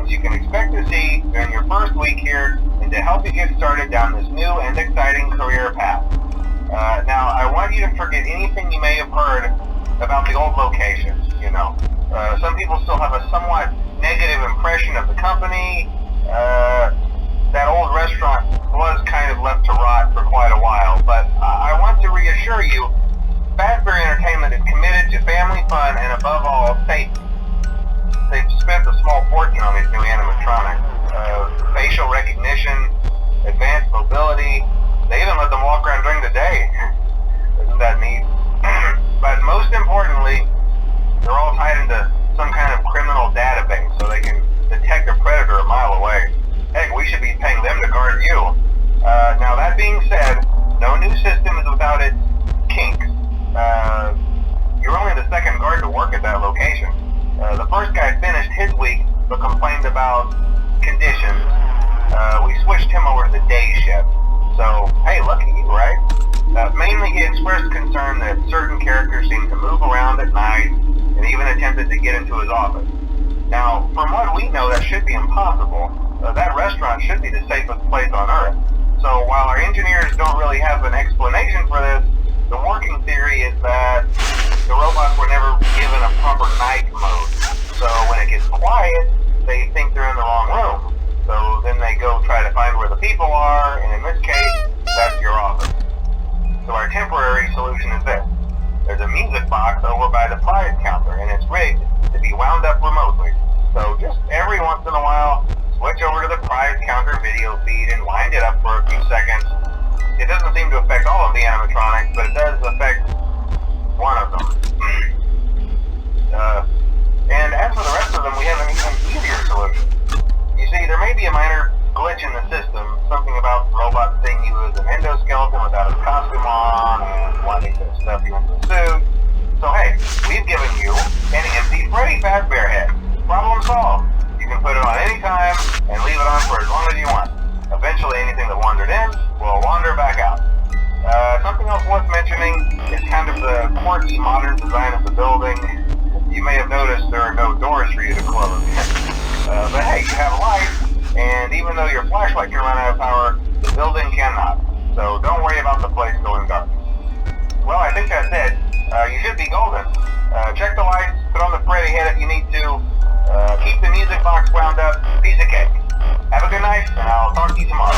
you can expect to see during your first week here and to help you get started down this new and exciting career path. Now, I want you to forget anything you may have heard about the old locations, you know. Some people still have a somewhat negative impression of the company. That old restaurant was kind of left to rot for quite a while, but I want to reassure you, Fazbear Entertainment is committed to family fun and above all, safety. They've spent a small fortune on these new animatronics. Facial recognition, advanced mobility, they even let them walk around during the day. Isn't that neat? But most importantly, they're all tied into some kind of criminal database so they can detect a predator a mile away. Heck, we should be paying them to guard you. Now that being said, no new system is without its kinks. You're only the second guard to work at that location. The first guy finished his week but complained about conditions. We switched him over to the day shift. So, hey, lucky you, right? Mainly he expressed concern that certain characters seemed to move around at night and even attempted to get into his office. Now, from what we know, that should be impossible. That restaurant should be the safest place on Earth. So while our engineers don't really have an explanation for this, the working theory is that the robots were never given a proper night mode. So when it gets quiet, they think they're in the wrong room. So then they go try to find where the people are, and in this case, that's your office. So our temporary solution is this. There's a music box over by the prize counter, and it's rigged to be wound up remotely. So just every once in a while, switch over to the prize counter video feed and wind it up for a few seconds. It doesn't seem to affect all of the animatronics, but it does affect one of them. And as for the rest of them, we have an even easier solution. You see, there may be a minor glitch in the system, something about the robot seeing you as an endoskeleton without his costume on and wanting to stuff you into a suit. So hey, we've given you an empty Freddy Fazbear head. Problem solved. You can put it on any time and leave it on for as long as you want. Eventually anything that wandered in will wander back out. Something else worth mentioning is kind of the quirky modern design of the building. You may have noticed there are no doors for you to close. But hey, you have light, and even though your flashlight can run out of power, the building cannot. So don't worry about the place going dark. Well, I think that's it. You should be golden. Check the lights, put on the Freddy head if you need to. Keep the music box wound up. Piece of cake. Have a good night, and I'll talk to you tomorrow.